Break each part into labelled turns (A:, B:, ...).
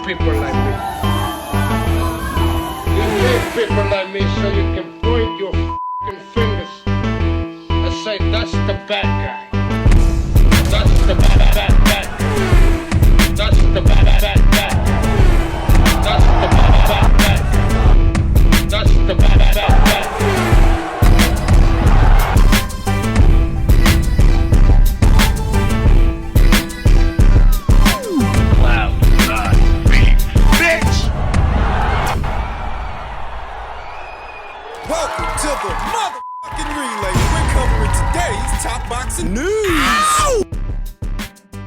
A: people like me. You need people like me so you can point your f***ing fingers and say, that's the bad guy. That's the bad guy. That's the bad guy. That's the bad guy. That's the bad guy.
B: Welcome to the motherfucking relay. We're covering today's top boxing news.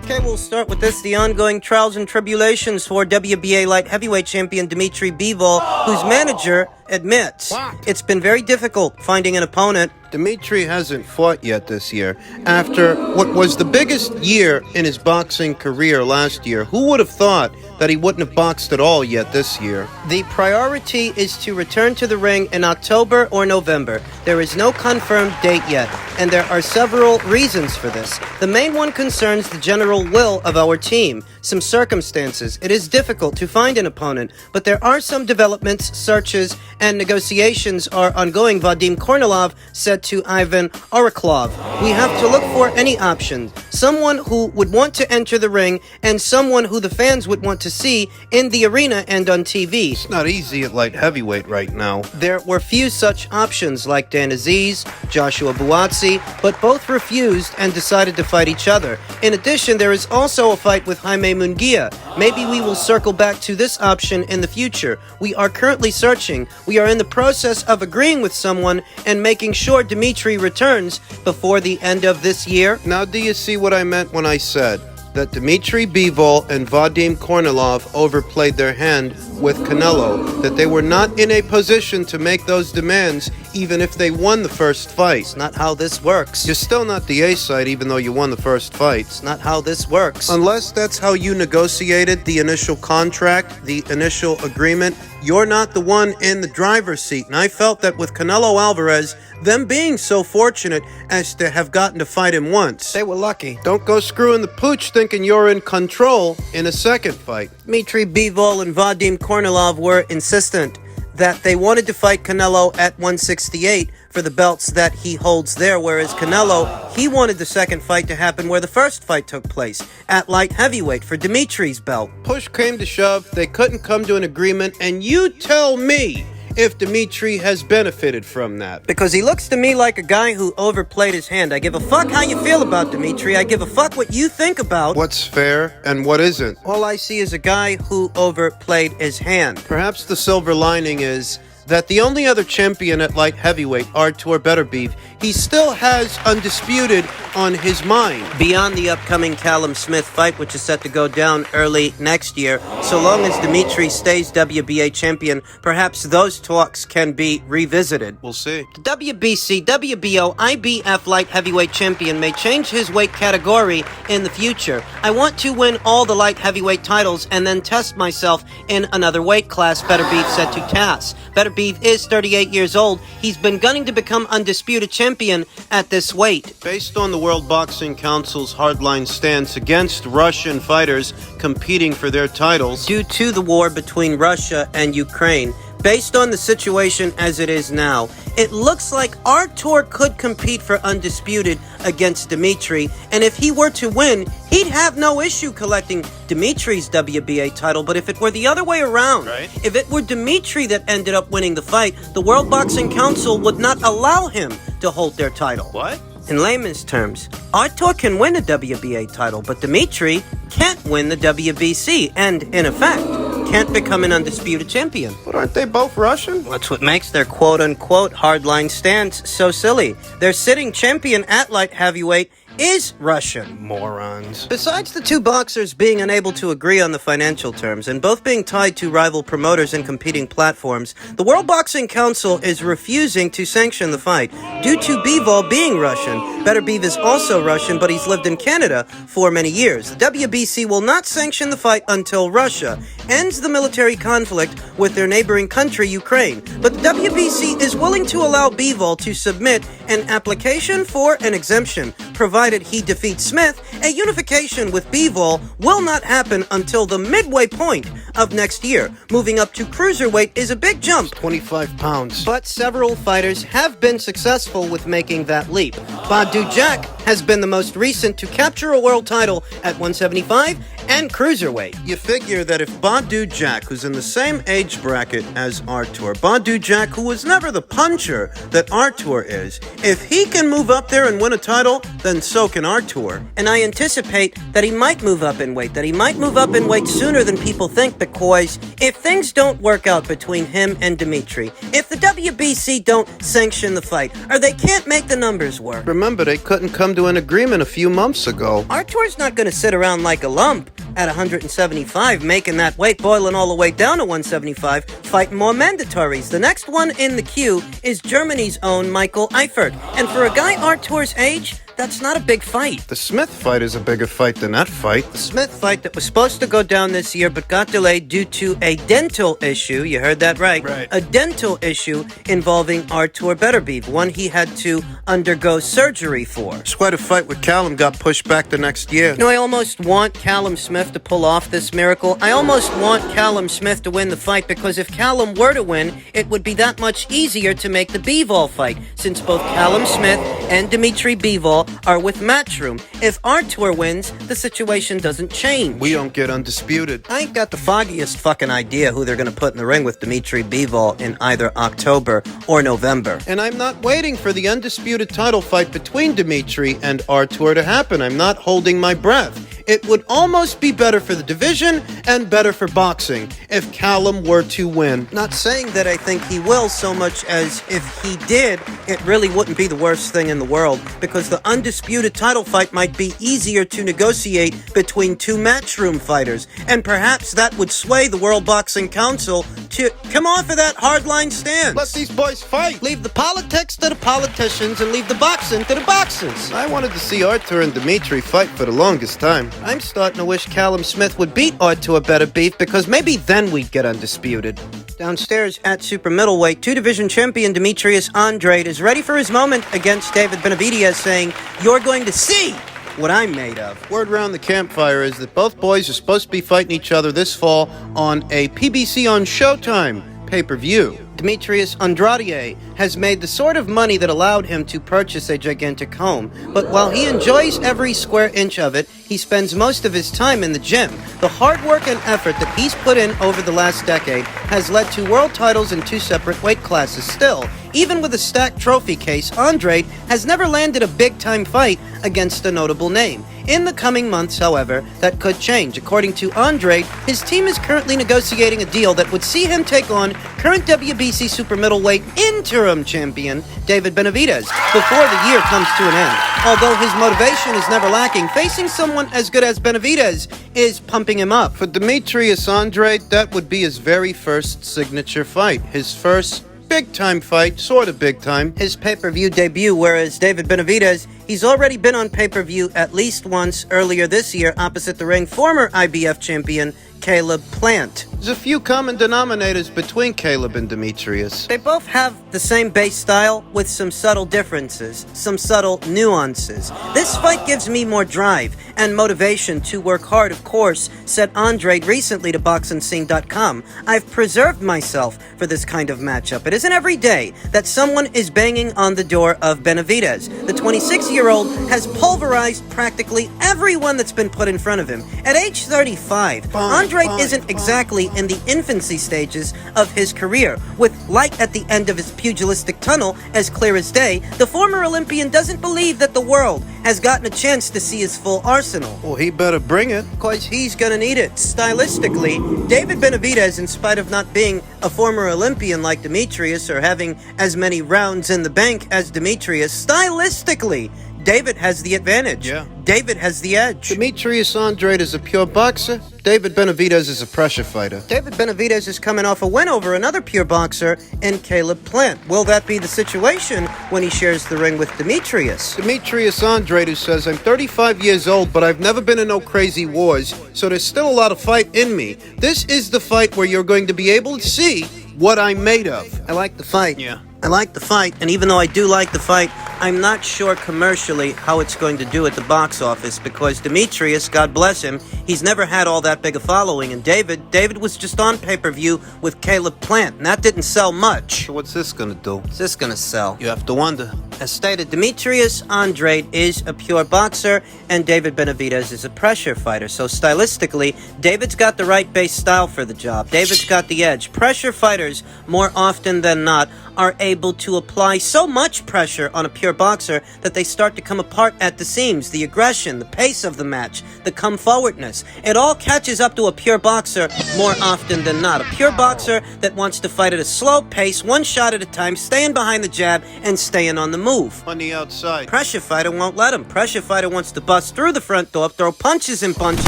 C: Okay, we'll start with this. The ongoing trials and tribulations for WBA light heavyweight champion Dimitri Bivol, whose manager admits it's been very difficult finding an opponent.
D: Dimitri hasn't fought yet this year. After what was the biggest year in his boxing career last year, who would have thought that he wouldn't have boxed at all yet this year?
C: The priority is to return to the ring in October or November. There is no confirmed date yet, and there are several reasons for this. The main one concerns the general will of our team. Some circumstances. It is difficult to find an opponent, but there are some developments, searches, and negotiations are ongoing, Vadim Kornilov said to Ivan Oraklov. We have to look for any option. Someone who would want to enter the ring and someone who the fans would want to see in the arena and on TV.
D: It's not easy at light heavyweight right now.
C: There were few such options like Dan Aziz, Joshua Buatsi, but both refused and decided to fight each other. In addition, there is also a fight with Jaime Munguia. Maybe we will circle back to this option in the future. We are currently searching. We are in the process of agreeing with someone and making sure Dimitri returns before the end of this year.
D: Now, do you see what I meant when I said that Dimitri Bivol and Vadim Kornilov overplayed their hand with Canelo, that they were not in a position to make those demands even if they won the first fight?
C: It's not how this works.
D: You're still not the A side even though you won the first fight.
C: It's not how this works.
D: Unless that's how you negotiated the initial contract, the initial agreement, you're not the one in the driver's seat. And I felt that with Canelo Alvarez, them being so fortunate as to have gotten to fight him once.
C: They were lucky.
D: Don't go screwing the pooch thinking you're in control in a second fight.
C: Dimitri Bivol and Vadim Kornilov were insistent that they wanted to fight Canelo at 168 for the belts that he holds there, whereas Canelo, he wanted the second fight to happen where the first fight took place, at light heavyweight for Dimitri's belt.
D: Push came to shove, they couldn't come to an agreement, and you tell me if Dimitri has benefited from that.
C: Because he looks to me like a guy who overplayed his hand. I give a fuck how you feel about Dimitri. I give a fuck what you think about
D: what's fair and what isn't.
C: All I see is a guy who overplayed his hand.
D: Perhaps the silver lining is that the only other champion at light heavyweight, Artur Beterbiev, he still has undisputed on his mind.
C: Beyond the upcoming Callum Smith fight, which is set to go down early next year, so long as Dimitri stays WBA champion, perhaps those talks can be revisited.
D: We'll see.
C: The WBC, WBO, IBF light heavyweight champion may change his weight category in the future. I want to win all the light heavyweight titles and then test myself in another weight class, Beterbiev said to TASS. Beterbiev is 38 years old. He's been gunning to become undisputed champion at this weight.
D: Based on the World Boxing Council's hardline stance against Russian fighters competing for their titles
C: due to the war between Russia and Ukraine, based on the situation as it is now, it looks like Artur could compete for undisputed against Dimitri, and if he were to win, he'd have no issue collecting Dimitri's WBA title. But if it were the other way around, if it were Dimitri that ended up winning the fight, the World Boxing Council would not allow him to hold their title.
D: What?
C: In layman's terms, Artur can win a WBA title, but Dimitri can't win the WBC, and in effect, can't become an undisputed champion.
D: But aren't they both Russian?
C: That's what makes their quote-unquote hardline stance so silly. Their sitting champion at light heavyweight is Russian.
D: Morons.
C: Besides the two boxers being unable to agree on the financial terms and both being tied to rival promoters and competing platforms, the World Boxing Council is refusing to sanction the fight due to Bivol being Russian. Beterbiev is also Russian, but he's lived in Canada for many years. The WBC will not sanction the fight until Russia ends the military conflict with their neighboring country, Ukraine. But the WBC is willing to allow Bivol to submit an application for an exemption, provided provided he defeats Smith, a unification with Bivol will not happen until the midway point of next year. Moving up to cruiserweight is a big jump,
D: 25 pounds.
C: but several fighters have been successful with making that leap. Badu Jack has been the most recent to capture a world title at 175 and cruiserweight.
D: You figure that if Badu Jack, who's in the same age bracket as Artur, Badu Jack, who was never the puncher that Artur is, if he can move up there and win a title, then so can Artur.
C: And I anticipate that he might move up in weight, sooner than people think, because if things don't work out between him and Dimitri, if the WBC don't sanction the fight, or they can't make the numbers work,
D: Remember, they couldn't come to an agreement a few months ago.
C: Artur's not going to sit around like a lump at 175, making that weight, boiling all the way down to 175, fighting more mandatories. The next one in the queue is Germany's own Michael Eifert. And for a guy Artur's age, that's not a big fight.
D: The Smith fight is a bigger fight than that fight.
C: The Smith fight that was supposed to go down this year but got delayed due to a dental issue. You heard that right. A dental issue involving Artur Beterbiev, one he had to undergo surgery for.
D: It's quite a fight with Callum got pushed back the next year.
C: You know, I almost want Callum Smith to pull off this miracle. I almost want Callum Smith to win the fight, because if Callum were to win, it would be that much easier to make the Bivol fight, since both Callum Smith and Dimitri Bivol are with Matchroom. If Artur wins, the situation doesn't change.
D: We don't get undisputed.
C: I ain't got the foggiest fucking idea who they're gonna put in the ring with Dimitri Bivol in either October or November.
D: And I'm not waiting for the undisputed title fight between Dimitri and Artur to happen. I'm not holding my breath. It would almost be better for the division and better for boxing if Callum were to win.
C: Not saying that I think he will, so much as if he did, it really wouldn't be the worst thing in the world, because the undisputed title fight might be easier to negotiate between two Matchroom fighters, and perhaps that would sway the World Boxing Council to come off of that hardline stance.
D: Let these boys fight.
C: Leave the politics to the politicians and leave the boxing to the boxers.
D: I wanted to see Artur and Dimitri fight for the longest time.
C: I'm starting to wish Callum Smith would beat Artur Beterbiev, because maybe then we'd get undisputed. Downstairs at super middleweight, two-division champion Demetrius Andrade is ready for his moment against David Benavidez, saying, "You're going to see what I'm made of."
D: Word around the campfire is that both boys are supposed to be fighting each other this fall on a PBC on Showtime pay-per-view.
C: Demetrius Andrade has made the sort of money that allowed him to purchase a gigantic home. But while he enjoys every square inch of it, he spends most of his time in the gym. The hard work and effort that he's put in over the last decade has led to world titles in two separate weight classes. Still, even with a stacked trophy case, Andrade has never landed a big-time fight against a notable name. In the coming months, however, that could change. According to Andrade, his team is currently negotiating a deal that would see him take on current WBC super middleweight interim champion David Benavidez before the year comes to an end. Although his motivation is never lacking, facing someone as good as Benavidez is pumping him up.
D: For Demetrius Andrade, that would be his very first signature fight. His first big-time fight, sort of big-time.
C: His pay-per-view debut, whereas David Benavidez, he's already been on pay-per-view at least once earlier this year opposite the ring former IBF champion Caleb Plant.
D: There's a few common denominators between Caleb and Demetrius.
C: They both have the same base style with some subtle differences, some subtle nuances. This fight gives me more drive and motivation to work hard, of course, said Andrade recently to BoxingScene.com. I've preserved myself for this kind of matchup. It isn't every day that someone is banging on the door of Benavidez. The 26-year-old has pulverized practically everyone that's been put in front of him. At age 35, Andrade isn't exactly in the infancy stages of his career. With light at the end of his pugilistic tunnel as clear as day, the former Olympian doesn't believe that the world has gotten a chance to see his full arsenal.
D: Well, he better bring it.
C: Because he's gonna need it. Stylistically, David Benavidez, in spite of not being a former Olympian like Demetrius or having as many rounds in the bank as Demetrius, stylistically, David has the advantage.
D: Yeah.
C: David has the edge.
D: Demetrius Andrade is a pure boxer. David Benavidez is a pressure fighter.
C: David Benavidez is coming off a win over another pure boxer in Caleb Plant. Will that be the situation when he shares the ring with Demetrius?
D: Demetrius Andrade, who says, I'm 35 years old, but I've never been in no crazy wars, so there's still a lot of fight in me. This is the fight where you're going to be able to see what I'm made of.
C: I like the fight.
D: Yeah.
C: I like the fight, and even though I do like the fight, I'm not sure commercially how it's going to do at the box office because Demetrius, God bless him, he's never had all that big a following. And David was just on pay-per-view with Caleb Plant, and that didn't sell much.
D: So what's this gonna do?
C: What's this gonna sell?
D: You have to wonder.
C: As stated, Demetrius Andrade is a pure boxer, and David Benavidez is a pressure fighter. So stylistically, David's got the right base style for the job. David's got the edge. Pressure fighters, more often than not, are able to apply so much pressure on a pure boxer that they start to come apart at the seams. The aggression, the pace of the match, the come forwardness. It all catches up to a pure boxer more often than not. A pure boxer that wants to fight at a slow pace, one shot at a time, staying behind the jab and staying on the move.
D: On the outside.
C: Pressure fighter won't let him. Pressure fighter wants to bust through the front door, throw punches and bunches,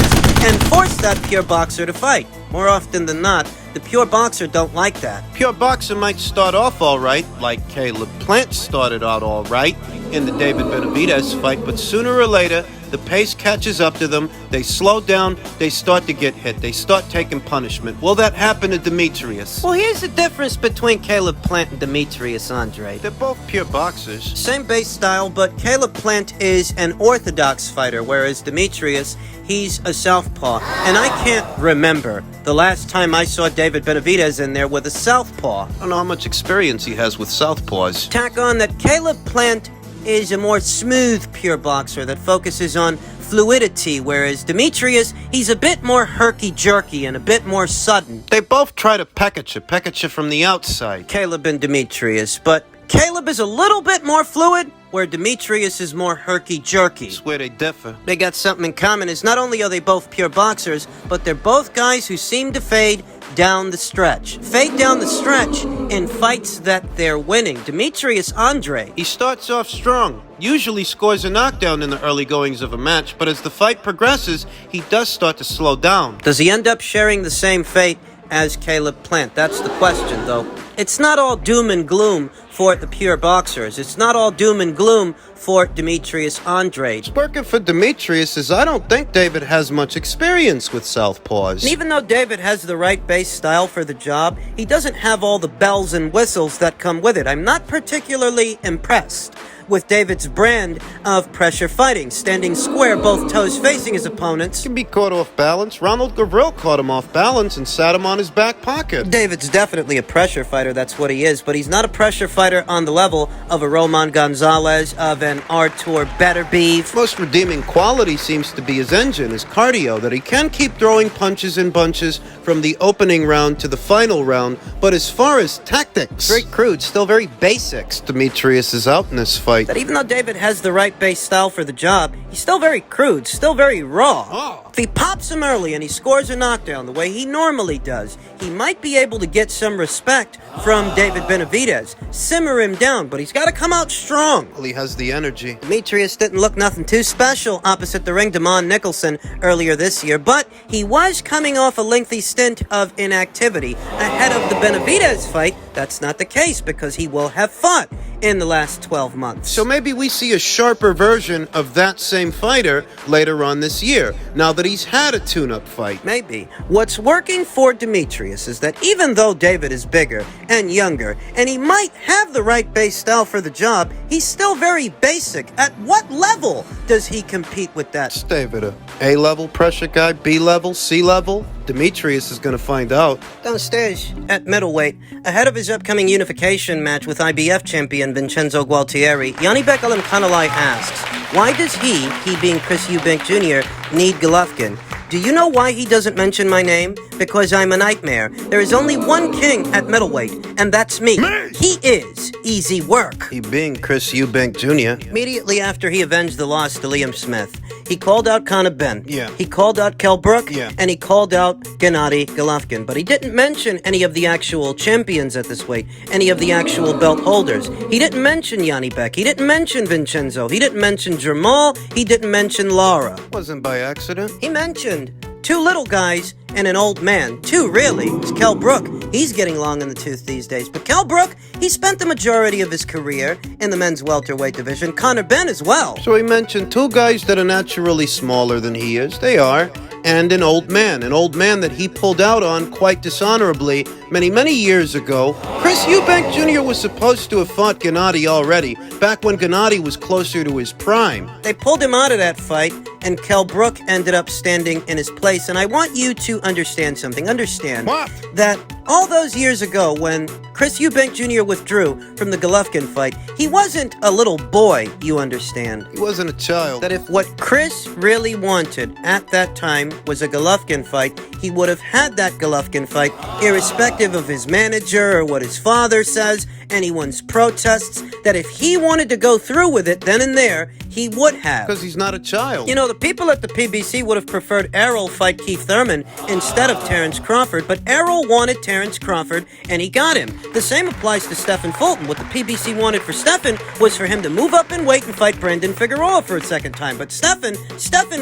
C: and force that pure boxer to fight. More often than not, the pure boxer don't like that.
D: Pure boxer might start off all right, like Caleb Plant started out all right in the David Benavidez fight, but sooner or later, the pace catches up to them, they slow down, they start to get hit, they start taking punishment. Will that happen to Demetrius?
C: Well, here's the difference between Caleb Plant and Demetrius Andrade.
D: They're both pure boxers.
C: Same base style, but Caleb Plant is an orthodox fighter, whereas Demetrius, he's a southpaw. And I can't remember the last time I saw David Benavidez in there with a southpaw.
D: I don't know how much experience he has with southpaws.
C: Tack on that Caleb Plant is a more smooth pure boxer that focuses on fluidity, whereas Demetrius, he's a bit more herky-jerky and a bit more sudden.
D: They both try to peck at you from the outside.
C: Caleb and Demetrius, but Caleb is a little bit more fluid, where Demetrius is more herky-jerky.
D: That's where they differ.
C: They got something in common, is not only are they both pure boxers, but they're both guys who seem to fade down the stretch. Fade down the stretch in fights that they're winning. Demetrius Andrade,
D: He starts off strong, usually scores a knockdown in the early goings of a match, but as the fight progresses, he does start to slow down.
C: does he end up sharing the same fate as Caleb Plant? That's the question, though. It's not all doom and gloom for the pure boxers. It's not all doom and gloom for Demetrius Andrade.
D: Working for Demetrius is I don't think David has much experience with southpaws.
C: And even though David has the right base style for the job, he doesn't have all the bells and whistles that come with it. I'm not particularly impressed with David's brand of pressure fighting, standing square, both toes facing his opponents.
D: Can be caught off balance. Ronald Gavril caught him off balance and sat him on his back pocket.
C: David's definitely a pressure fighter, that's what he is, but he's not a pressure fighter on the level of a Roman Gonzalez, of an Artur Beterbiev.
D: Most redeeming quality seems to be his engine, his cardio, that he can keep throwing punches in bunches from the opening round to the final round, but as far as tactics,
C: Very crude, still very basic.
D: Demetrius is out in this fight.
C: That even though David has the right base style for the job, he's still very crude, still very raw.
D: Oh.
C: If he pops him early and he scores a knockdown the way he normally does, he might be able to get some respect from David Benavidez. Simmer him down, but he's got to come out strong.
D: Well, he has the energy.
C: Demetrius didn't look nothing too special opposite the ring Damon Nicholson earlier this year, but he was coming off a lengthy stint of inactivity. Ahead of the Benavidez fight, that's not the case because he will have fought in the last 12 months.
D: So maybe we see a sharper version of that same fighter later on this year, now that he's had a tune-up fight.
C: Maybe. What's working for Demetrius is that even though David is bigger and younger, and he might have the right base style for the job, he's still very basic. At what level does he compete with that?
D: David, a A-level pressure guy, B-level, C-level? Demetrius is going to find out.
C: Downstairs, at middleweight, ahead of his upcoming unification match with IBF champion Vincenzo Gualtieri, Janibek asks, why does he being Chris Eubank Jr., need Golovkin? Do you know why he doesn't mention my name? Because I'm a nightmare. There is only one king at middleweight, and that's me. He is easy work.
D: He being Chris Eubank Jr.
C: Immediately after he avenged the loss to Liam Smith, he called out Conor Benn.
D: Yeah.
C: He called out Kell Brook.
D: Yeah.
C: And he called out Gennady Golovkin. But he didn't mention any of the actual champions at this weight, any of the actual belt holders. He didn't mention Janibek. He didn't mention Vincenzo. He didn't mention Jamal. He didn't mention Lara.
D: Wasn't by accident.
C: He mentioned two little guys and an old man. Two, really. It's Kell Brook. He's getting long in the tooth these days. But Kell Brook, he spent the majority of his career in the men's welterweight division. Conor Benn as well.
D: So he mentioned two guys that are naturally smaller than he is. They are. And an old man that he pulled out on quite dishonorably Many years ago, Chris Eubank Jr. was supposed to have fought Gennady already, back when Gennady was closer to his prime.
C: They pulled him out of that fight, and Kell Brook ended up standing in his place. And I want you to understand something. Understand
D: What?
C: that all those years ago, when Chris Eubank Jr. withdrew from the Golovkin fight, he wasn't a little boy, you understand.
D: He wasn't a child.
C: That if what Chris really wanted at that time was a Golovkin fight, he would have had that Golovkin fight, irrespective of his manager or what his father says, anyone's protests, that if he wanted to go through with it then and there, he would have.
D: Because he's not a child.
C: You know, the people at the PBC would have preferred Errol fight Keith Thurman instead of Terrence Crawford, but Errol wanted Terrence Crawford, and he got him. The same applies to Stephen Fulton. What the PBC wanted for Stephen was for him to move up in weight and fight Brandon Figueroa for a second time, but Stephen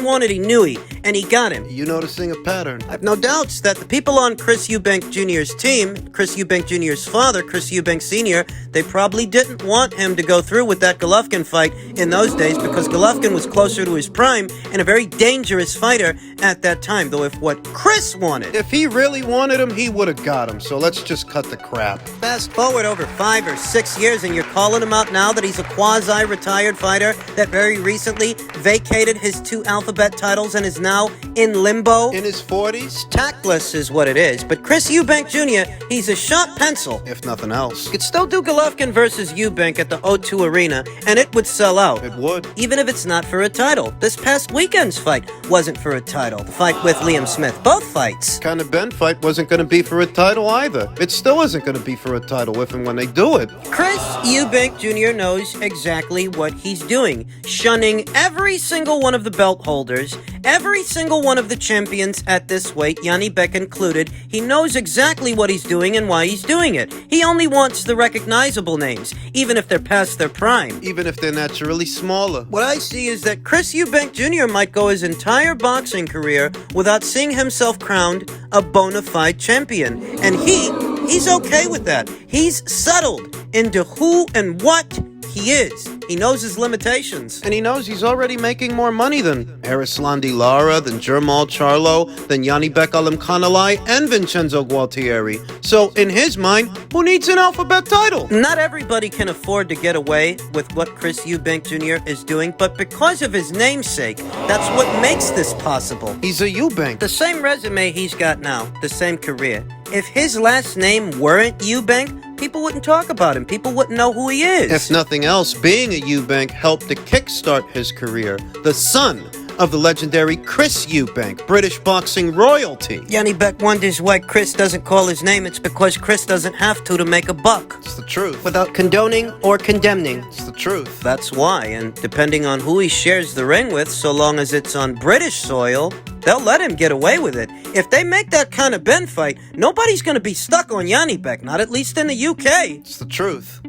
C: wanted Inoue, and he got him.
D: You noticing a pattern?
C: I've no doubts that the people on Chris Eubank Jr.'s team, Chris Eubank Jr.'s father, Chris Eubank Sr., they probably didn't want him to go through with that Golovkin fight in those days because Golovkin was closer to his prime and a very dangerous fighter at that time. Though if what Chris wanted...
D: If he really wanted him, he would have got him, so let's just cut the crap.
C: Fast forward over 5 or 6 years and you're calling him out now that he's a quasi-retired fighter that very recently vacated his 2 alphabet titles and is now in limbo?
D: In his 40s?
C: Tactless is what it is, but Chris Eubank Jr., he's a sharp pencil.
D: If nothing else.
C: Could still do Golovkin versus Eubank at the O2 Arena, and it would sell out.
D: It would.
C: Even if it's not for a title. This past weekend's fight wasn't for a title. The fight with Liam Smith. Both fights.
D: Conor Benn fight wasn't going to be for a title either. It still isn't going to be for a title if and when they do it.
C: Chris Eubank Jr. knows exactly what he's doing. Shunning every single one of the belt holders, every single one of the champions at this weight, Janibek included. He knows exactly what he's doing and why he's doing it. He only wants the recognizable names, even if they're past their prime.
D: Even if they're naturally smaller.
C: What I see is that Chris Eubank Jr. might go his entire boxing career without seeing himself crowned a bona fide champion. And he's okay with that. He's settled into who and what he is. He knows his limitations.
D: And he knows he's already making more money than Arislandi Lara, than Jermall Charlo, than Janibek Alimkhanalai, and Vincenzo Gualtieri. So, in his mind, who needs an alphabet title?
C: Not everybody can afford to get away with what Chris Eubank Jr. is doing, but because of his namesake, that's what makes this possible.
D: He's a Eubank.
C: The same resume he's got now, the same career. If his last name weren't Eubank, people wouldn't talk about him. People wouldn't know who he is.
D: If nothing else, being a Eubank helped to kickstart his career. The son of the legendary Chris Eubank, British boxing royalty.
C: Janibek wonders why Chris doesn't call his name. It's because Chris doesn't have to make a buck.
D: It's the truth.
C: Without condoning or condemning.
D: It's the truth.
C: That's why, and depending on who he shares the ring with, so long as it's on British soil, they'll let him get away with it. If they make that kind of Ben fight, nobody's going to be stuck on Janibek, not at least in the UK.
D: It's the truth.